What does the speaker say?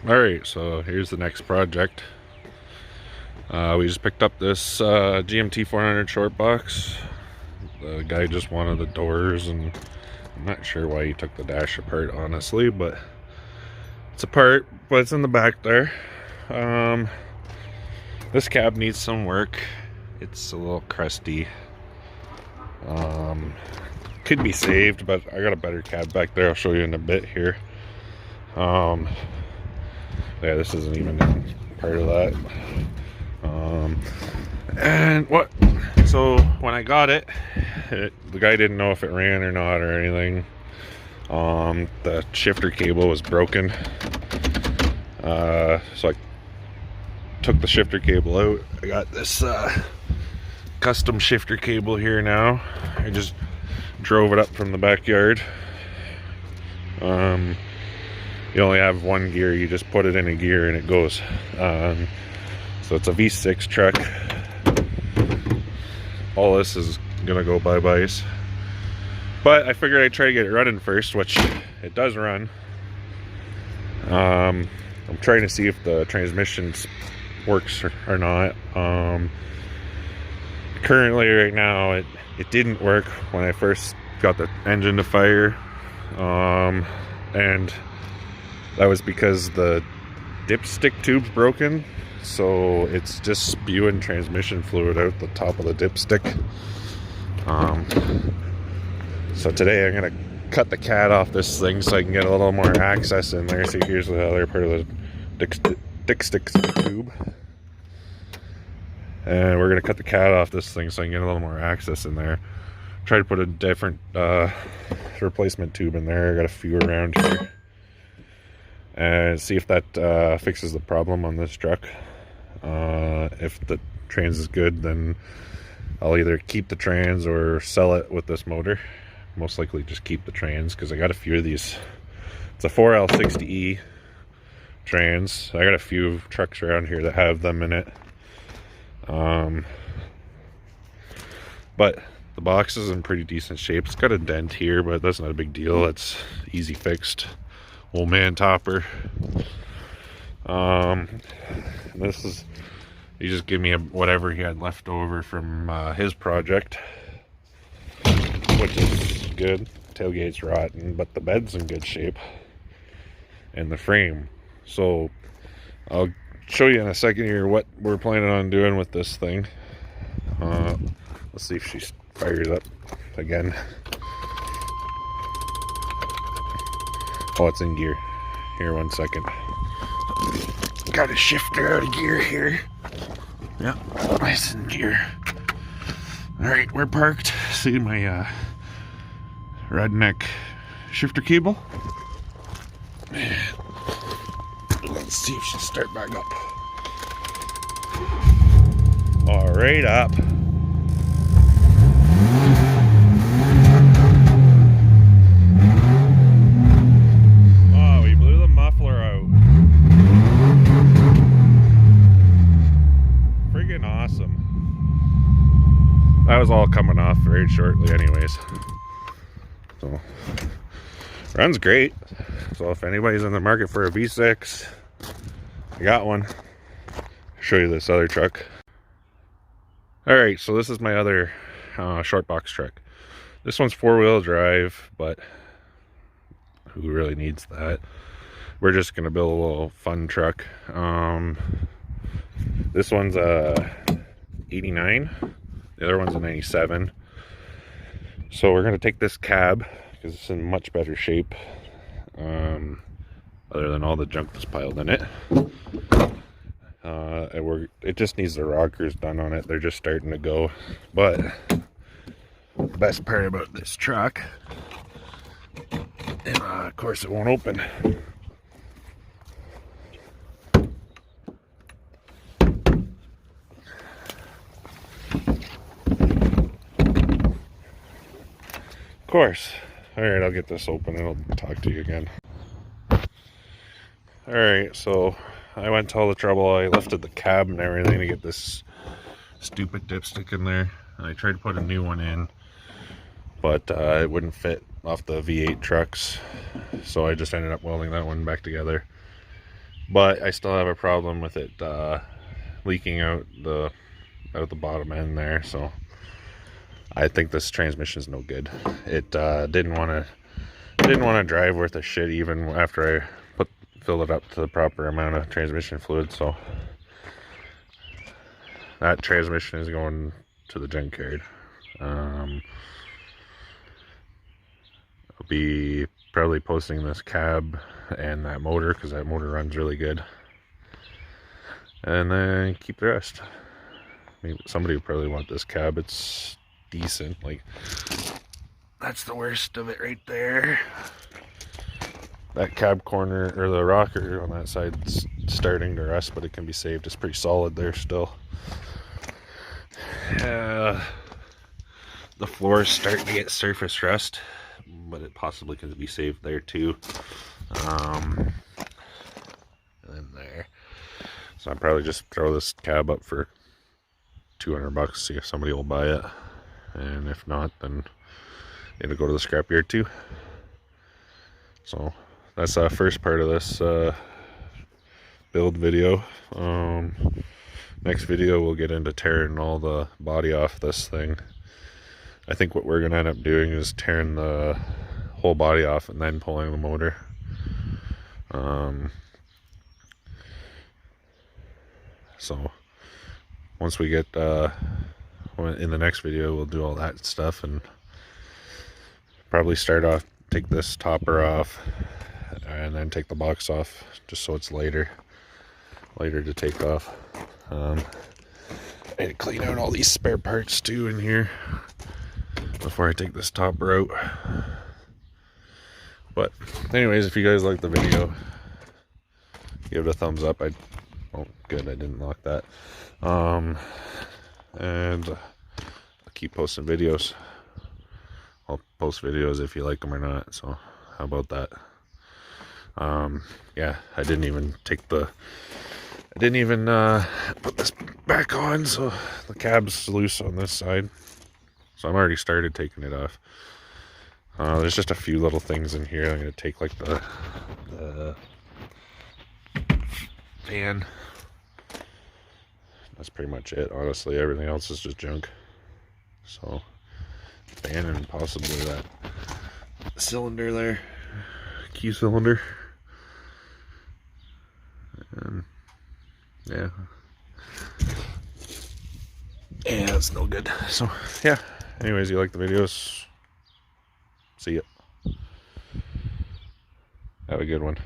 Alright, so here's the next project. We just picked up this GMT 400 short box. The guy just wanted the doors, and I'm not sure why he took the dash apart, honestly, but it's apart, but it's in the back there. This cab needs some work. It's a little crusty. Could be saved, but I got a better cab back there. I'll show you in a bit here. Yeah, this isn't even part of that. So when I got it, the guy didn't know if it ran or not or anything. The shifter cable was broken. So I took the shifter cable out. I got this custom shifter cable here now. I just drove it up from the backyard. You only have one gear. You just put it in a gear and it goes. So it's a V6 truck. All this is gonna go bye-byes. But I figured I'd try to get it running first, which it does run. I'm trying to see if the transmission works or not. Currently, right now, it didn't work when I first got the engine to fire. And that was because the dipstick tube's broken, so it's just spewing transmission fluid out the top of the dipstick. So today I'm gonna cut the cat off this thing so I can get a little more access in there. See, here's the other part of the dipstick tube, and we're gonna cut the cat off this thing so I can get a little more access in there. Try to put a different replacement tube in there. I got a few around here. And see if that fixes the problem on this truck. If the trans is good, then I'll either keep the trans or sell it with this motor. Most likely just keep the trans, because I got a few of these. It's a 4L60E trans. I got a few trucks around here that have them in it. But the box is in pretty decent shape. It's got a dent here, but that's not a big deal. It's easy fixed. Old man topper. This is, he just gave me whatever he had left over from his project, which is good. Tailgate's rotten, but the bed's in good shape, and the frame. So I'll show you in a second here what we're planning on doing with this thing. Let's see if she fires up again. Oh, it's in gear. Here, 1 second. Got to shift her out of gear here. Yep, nice in gear. Alright, we're parked. See my redneck shifter cable? Let's see if she'll start back up. Alright, up. That was all coming off very shortly anyways. So runs great. So if anybody's in the market for a V6, I got one. I'll show you this other truck. Alright, so this is my other short box truck. This one's 4-wheel drive, but who really needs that? We're just gonna build a little fun truck. This one's a 89. The other one's a 97. So we're going to take this cab, because it's in much better shape, other than all the junk that's piled in it. It just needs the rockers done on it. They're just starting to go. But the best part about this truck, and of course it won't open. Of course. Alright, I'll get this open and I'll talk to you again. Alright, so I went to all the trouble. I lifted the cab and everything to get this stupid dipstick in there. And I tried to put a new one in, but it wouldn't fit off the V8 trucks. So I just ended up welding that one back together. but I still have a problem with it leaking out the bottom end there. So I think this transmission is no good. It didn't want to drive worth a shit even after I filled it up to the proper amount of transmission fluid. So that transmission is going to the junkyard. I'll be probably posting this cab and that motor, because that motor runs really good, and then keep the rest. Maybe somebody would probably want this cab. It's decent. Like, that's the worst of it right there. That cab corner, or the rocker on that side's starting to rust, but it can be saved. It's pretty solid there still. The floor is starting to get surface rust, but it possibly can be saved there too. And then there. So I'll probably just throw this cab up for $200, see if somebody will buy it. And if not, then it'll go to the scrapyard too. So that's the first part of this build video. Next video we'll get into tearing all the body off this thing. I think what we're going to end up doing is tearing the whole body off and then pulling the motor. So once we get in the next video, we'll do all that stuff and probably start off, take this topper off and then take the box off, just so it's lighter to take off. I need to clean out all these spare parts too in here before I take this topper out. But anyways, if you guys like the video, give it a thumbs up. Oh good, I didn't lock that. And I'll keep posting videos. I'll post videos if you like them or not, so how about that? Yeah, I didn't even put this back on, so the cab's loose on this side. So I'm already started taking it off. There's just a few little things in here. I'm going to take like the fan. That's pretty much it, honestly. Everything else is just junk. So, fan and possibly that cylinder there. Key cylinder. And yeah. Yeah, it's no good. So, yeah. Anyways, you like the videos? See ya. Have a good one.